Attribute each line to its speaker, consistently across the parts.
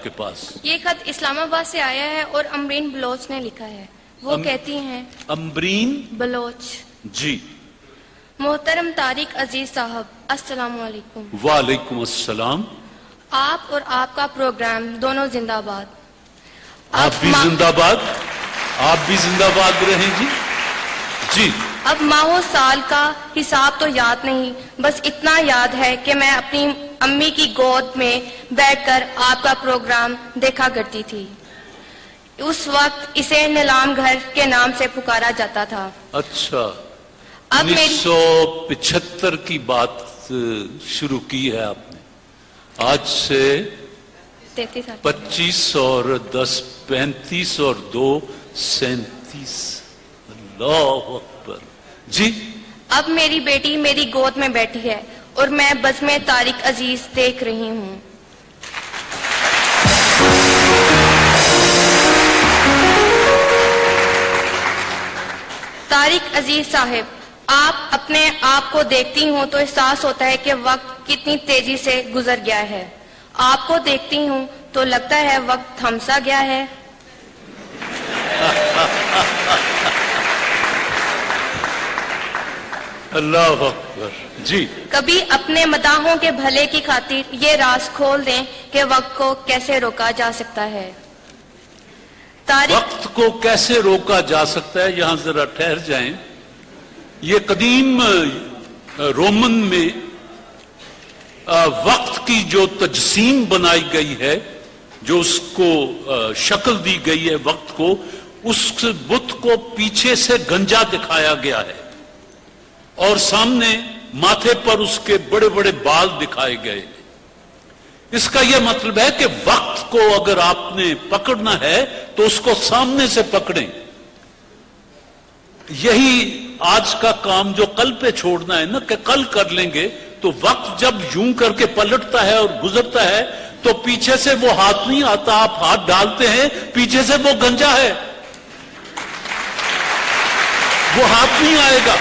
Speaker 1: آپ کے پاس؟
Speaker 2: یہ خط اسلام آباد سے آیا ہے اور امبرین بلوچ نے لکھا ہے. وہ کہتی ہیں
Speaker 1: امبرین
Speaker 2: بلوچ.
Speaker 1: جی.
Speaker 2: محترم طارق عزیز صاحب، السلام علیکم.
Speaker 1: وعلیکم السلام.
Speaker 2: آپ اور آپ کا پروگرام دونوں زندہ باد.
Speaker 1: آپ بھی زندہ باد، آپ بھی زندہ باد رہیں جی. جی.
Speaker 2: اب ماہ و سال کا حساب تو یاد نہیں، بس اتنا یاد ہے کہ میں اپنی امی کی گود میں بیٹھ کر آپ کا پروگرام دیکھا کرتی تھی. اس وقت اسے نیلام گھر کے نام سے پکارا جاتا تھا.
Speaker 1: اچھا.
Speaker 2: اب
Speaker 1: 1975 کی بات شروع کی ہے آپ نے. آج سے 25 اور 10 35 اور 2 37. اللہ اکبر. جی.
Speaker 2: اب میری بیٹی میری گود میں بیٹھی ہے اور میں بزم طارق عزیز دیکھ رہی ہوں. طارق عزیز صاحب، آپ اپنے آپ کو دیکھتی ہوں تو احساس ہوتا ہے کہ وقت کتنی تیزی سے گزر گیا ہے. آپ کو دیکھتی ہوں تو لگتا ہے وقت تھم سا گیا ہے.
Speaker 1: اللہ اکبر. جی.
Speaker 2: کبھی اپنے مداحوں کے بھلے کی خاطر یہ راز کھول دیں کہ وقت کو کیسے روکا جا سکتا ہے.
Speaker 1: وقت کو کیسے روکا جا سکتا ہے؟ یہاں ذرا ٹھہر جائیں. یہ قدیم رومن میں وقت کی جو تجسیم بنائی گئی ہے، جو اس کو شکل دی گئی ہے وقت کو، اس بت کو پیچھے سے گنجا دکھایا گیا ہے اور سامنے ماتھے پر اس کے بڑے بڑے بال دکھائے گئے. اس کا یہ مطلب ہے کہ وقت کو اگر آپ نے پکڑنا ہے تو اس کو سامنے سے پکڑیں. یہی آج کا کام جو کل پہ چھوڑنا ہے نا، کہ کل کر لیں گے، تو وقت جب یوں کر کے پلٹتا ہے اور گزرتا ہے تو پیچھے سے وہ ہاتھ نہیں آتا. آپ ہاتھ ڈالتے ہیں، پیچھے سے وہ گنجا ہے، وہ ہاتھ نہیں آئے گا.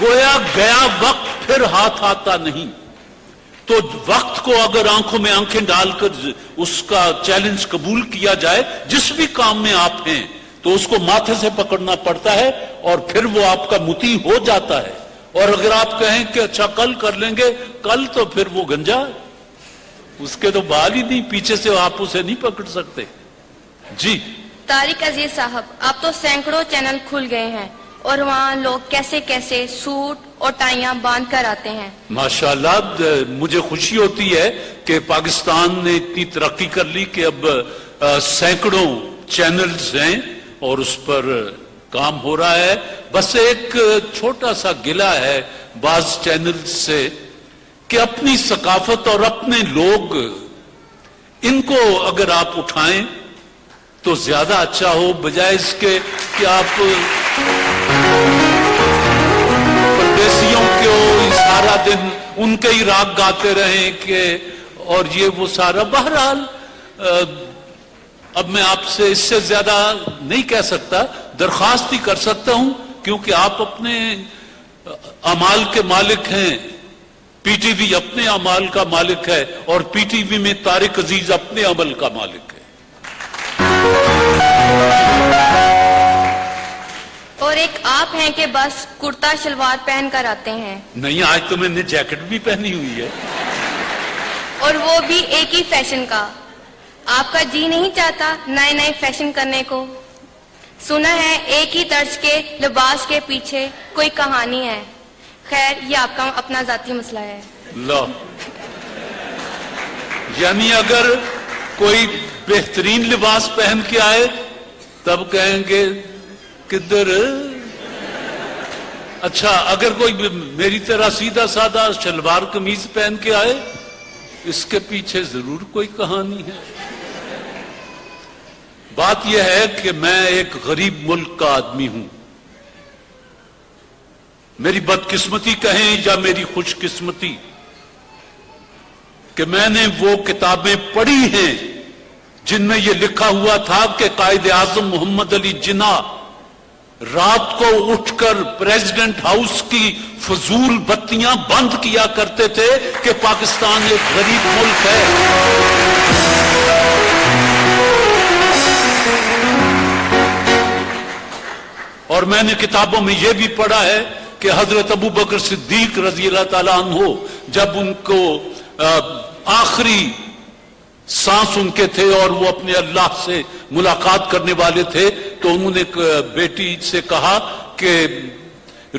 Speaker 1: گویا گیا وقت، پھر ہاتھ آتا نہیں. تو وقت کو اگر آنکھوں میں آنکھیں ڈال کر اس کا چیلنج قبول کیا جائے، جس بھی کام میں آپ ہیں، تو اس کو ماتھے سے پکڑنا پڑتا ہے اور پھر وہ آپ کا متی ہو جاتا ہے. اور اگر آپ کہیں کہ اچھا کل کر لیں گے، کل تو پھر وہ گنجا، اس کے تو بال ہی نہیں، پیچھے سے آپ اسے نہیں پکڑ سکتے. جی.
Speaker 2: طارق عزیز صاحب، اب تو سینکڑوں چینل کھل گئے ہیں اور وہاں لوگ کیسے کیسے سوٹ اور ٹائیاں باندھ کر آتے ہیں.
Speaker 1: ماشاءاللہ. مجھے خوشی ہوتی ہے کہ پاکستان نے اتنی ترقی کر لی کہ اب سینکڑوں چینلز ہیں اور اس پر کام ہو رہا ہے. بس ایک چھوٹا سا گلہ ہے بعض چینلز سے کہ اپنی ثقافت اور اپنے لوگ، ان کو اگر آپ اٹھائیں تو زیادہ اچھا ہو، بجائے اس کے کہ آپ پردیسیوں کو سارا دن ان کے ہی راگ گاتے رہیں کہ اور یہ وہ سارا. بہرحال اب میں آپ سے اس سے زیادہ نہیں کہہ سکتا، درخواست ہی کر سکتا ہوں کیونکہ آپ اپنے اعمال کے مالک ہیں. پی ٹی وی اپنے اعمال کا مالک ہے اور پی ٹی وی میں طارق عزیز اپنے عمل کا مالک ہے.
Speaker 2: اور ایک آپ ہیں کہ بس کرتا شلوار پہن کر آتے ہیں.
Speaker 1: نہیں، آج تو میں نے جیکٹ بھی پہنی ہوئی ہے.
Speaker 2: اور وہ بھی ایک ہی فیشن کا. آپ کا جی نہیں چاہتا نئے نئے فیشن کرنے کو؟ سنا ہے ایک ہی طرز کے لباس کے پیچھے کوئی کہانی ہے. خیر، یہ آپ کا اپنا ذاتی مسئلہ ہے.
Speaker 1: یعنی اگر کوئی بہترین لباس پہن کے آئے تب کہیں گے کدھر. اچھا، اگر کوئی میری طرح سیدھا سادہ شلوار قمیض پہن کے آئے، اس کے پیچھے ضرور کوئی کہانی ہے. بات یہ ہے کہ میں ایک غریب ملک کا آدمی ہوں. میری بدقسمتی کہیں یا میری خوش قسمتی کہ میں نے وہ کتابیں پڑھی ہیں جن میں یہ لکھا ہوا تھا کہ قائد اعظم محمد علی جناح رات کو اٹھ کر پریزیڈنٹ ہاؤس کی فضول بتیاں بند کیا کرتے تھے کہ پاکستان ایک غریب ملک ہے. اور میں نے کتابوں میں یہ بھی پڑھا ہے کہ حضرت ابو بکر صدیق رضی اللہ تعالیٰ عنہ جب ان کو آخری سانس ان کے تھے اور وہ اپنے اللہ سے ملاقات کرنے والے تھے تو انہوں نے بیٹی سے کہا کہ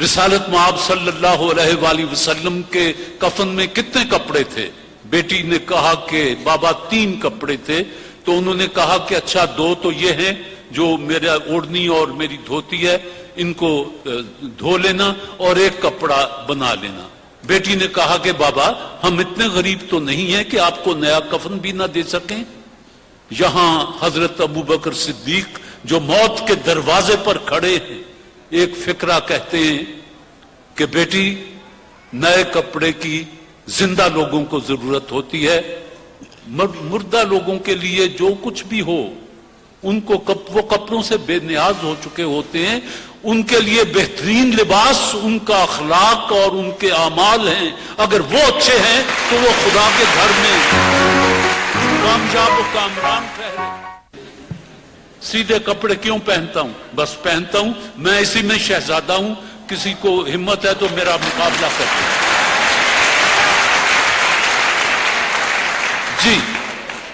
Speaker 1: رسالت مآب صلی اللہ علیہ وآلہ وسلم کے کفن میں کتنے کپڑے تھے؟ بیٹی نے کہا کہ بابا 3 کپڑے تھے. تو انہوں نے کہا کہ اچھا 2 تو یہ ہیں جو میرا اوڑھنی اور میری دھوتی ہے ان کو دھو لینا اور 1 کپڑا بنا لینا. بیٹی نے کہا کہ بابا ہم اتنے غریب تو نہیں ہیں کہ آپ کو نیا کفن بھی نہ دے سکیں. یہاں حضرت ابو بکر صدیق جو موت کے دروازے پر کھڑے ہیں ایک فقرہ کہتے ہیں کہ بیٹی نئے کپڑے کی زندہ لوگوں کو ضرورت ہوتی ہے، مردہ لوگوں کے لیے جو کچھ بھی ہو ان کو وہ کپڑوں سے بے نیاز ہو چکے ہوتے ہیں. ان کے لیے بہترین لباس ان کا اخلاق اور ان کے اعمال ہیں. اگر وہ اچھے ہیں تو وہ خدا کے گھر میں کامیاب و کامران ٹھہرے. سیدھے کپڑے کیوں پہنتا ہوں؟ بس پہنتا ہوں، میں اسی میں شہزادہ ہوں. کسی کو ہمت ہے تو میرا مقابلہ کرتے ہیں. جی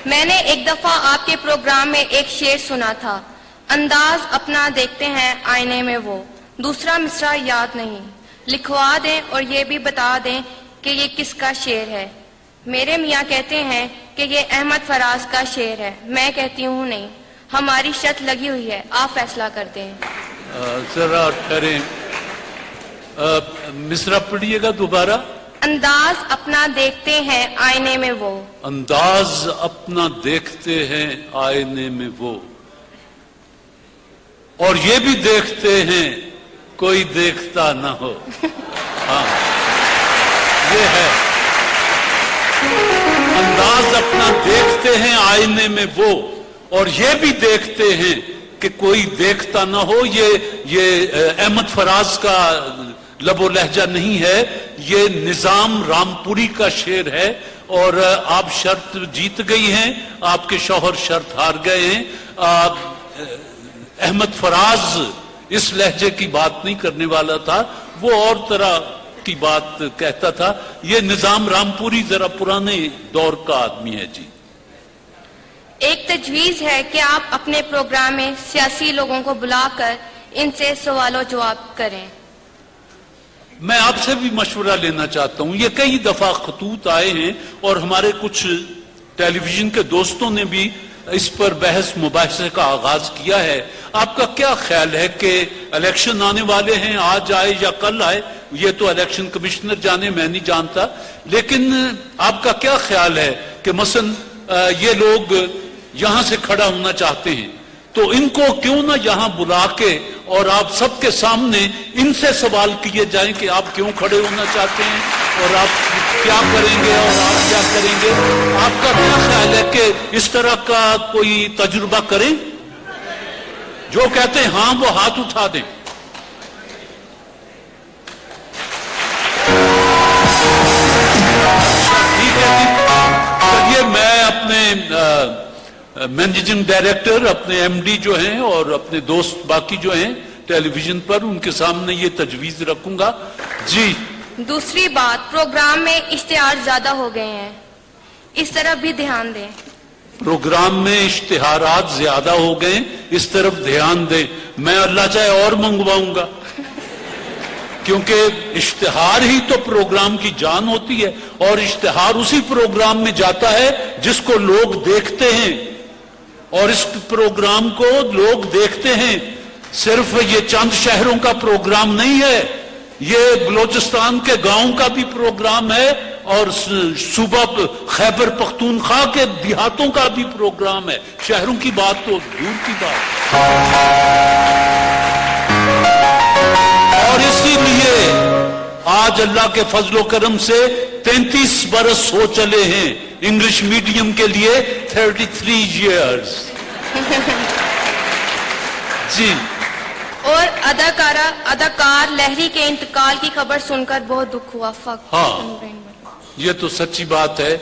Speaker 2: میں نے ایک دفعہ آپ کے پروگرام میں ایک شعر سنا تھا، انداز اپنا دیکھتے ہیں آئینے میں وہ. دوسرا مصرع یاد نہیں، لکھوا دیں اور یہ بھی بتا دیں کہ یہ کس کا شعر ہے. میرے میاں کہتے ہیں کہ یہ احمد فراز کا شعر ہے. میں کہتی ہوں نہیں، ہماری شرط لگی ہوئی ہے، آپ فیصلہ کرتے ہیں.
Speaker 1: ذرا ٹھہریں، مصرع پڑھیے گا دوبارہ.
Speaker 2: انداز اپنا دیکھتے ہیں آئینے میں وہ.
Speaker 1: انداز اپنا دیکھتے ہیں آئینے میں وہ، اور یہ بھی دیکھتے ہیں کوئی دیکھتا نہ ہو. ہاں یہ ہے، انداز اپنا دیکھتے ہیں آئینے میں وہ اور یہ بھی دیکھتے ہیں کہ کوئی دیکھتا نہ ہو. یہ احمد فراز کا لب و لہجہ نہیں ہے، یہ نظام رامپوری کا شعر ہے. اور آپ شرط جیت گئی ہیں، آپ کے شوہر شرط ہار گئے ہیں. احمد فراز اس لہجے کی بات نہیں کرنے والا تھا، وہ اور طرح کی بات کہتا تھا. یہ نظام رامپوری ذرا پرانے دور کا آدمی ہے. جی
Speaker 2: ایک تجویز ہے کہ آپ اپنے پروگرام میں سیاسی لوگوں کو بلا کر ان سے سوال و جواب کریں.
Speaker 1: میں آپ سے بھی مشورہ لینا چاہتا ہوں. یہ کئی دفعہ خطوط آئے ہیں اور ہمارے کچھ ٹیلی ویژن کے دوستوں نے بھی اس پر بحث مباحثے کا آغاز کیا ہے. آپ کا کیا خیال ہے کہ الیکشن آنے والے ہیں، آج آئے یا کل آئے، یہ تو الیکشن کمشنر جانے، میں نہیں جانتا. لیکن آپ کا کیا خیال ہے کہ مثلا یہ لوگ یہاں سے کھڑا ہونا چاہتے ہیں تو ان کو کیوں نہ یہاں بلا کے اور آپ سب کے سامنے ان سے سوال کیے جائیں کہ آپ کیوں کھڑے ہونا چاہتے ہیں اور آپ کیا کریں گے اور آپ کیا کریں گے. آپ کا کیا خیال ہے کہ اس طرح کا کوئی تجربہ کریں؟ جو کہتے ہیں ہاں وہ ہاتھ اٹھا دیں. ٹھیک ہے جی، چلیے میں اپنے مینیجنگ ڈائریکٹر، اپنے ایم ڈی جو ہیں اور اپنے دوست باقی جو ہیں ٹیلی ویژن پر، ان کے سامنے یہ تجویز رکھوں گا. جی
Speaker 2: دوسری بات، پروگرام میں اشتہار زیادہ ہو گئے ہیں، اس طرف بھی دھیان دیں.
Speaker 1: پروگرام میں اشتہارات زیادہ ہو گئے، اس طرف دھیان دیں. میں اللہ چاہے اور منگواؤں گا، کیونکہ اشتہار ہی تو پروگرام کی جان ہوتی ہے اور اشتہار اسی پروگرام میں جاتا ہے جس کو لوگ دیکھتے ہیں. اور اس پروگرام کو لوگ دیکھتے ہیں. صرف یہ چند شہروں کا پروگرام نہیں ہے، یہ بلوچستان کے گاؤں کا بھی پروگرام ہے اور صوبہ خیبر پختونخوا کے دیہاتوں کا بھی پروگرام ہے. شہروں کی بات تو دور کی بات. اور اسی لیے آج اللہ کے فضل و کرم سے 33 برس ہو چلے ہیں انگلش میڈیم کے لیے، 33 years. جی
Speaker 2: اور اداکار لہری کے انتقال کی خبر سن کر بہت دکھ ہوا.
Speaker 1: ہاں یہ تو سچی بات ہے.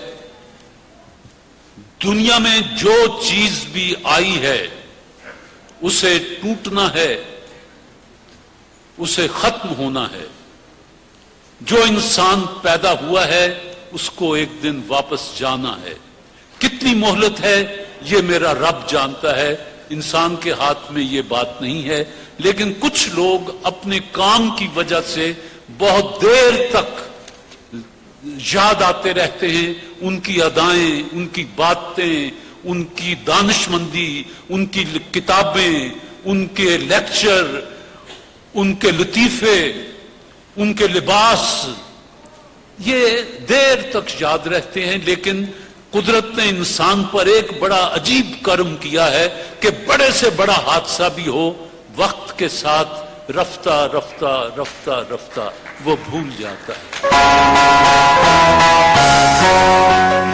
Speaker 1: دنیا میں جو چیز بھی آئی ہے اسے ٹوٹنا ہے اسے ختم ہونا ہے. جو انسان پیدا ہوا ہے اس کو ایک دن واپس جانا ہے. کتنی مہلت ہے یہ میرا رب جانتا ہے، انسان کے ہاتھ میں یہ بات نہیں ہے. لیکن کچھ لوگ اپنے کام کی وجہ سے بہت دیر تک یاد آتے رہتے ہیں، ان کی ادائیں، ان کی باتیں، ان کی دانشمندی، ان کی کتابیں، ان کے لیکچر، ان کے لطیفے، ان کے لباس، یہ دیر تک یاد رہتے ہیں. لیکن قدرت نے انسان پر ایک بڑا عجیب کرم کیا ہے کہ بڑے سے بڑا حادثہ بھی ہو، وقت کے ساتھ رفتہ رفتہ رفتہ رفتہ وہ بھول جاتا ہے.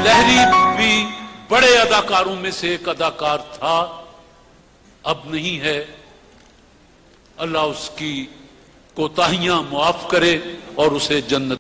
Speaker 1: لہری بھی بڑے اداکاروں میں سے ایک اداکار تھا، اب نہیں ہے. اللہ اس کی کوتاہیاں معاف کرے اور اسے جنت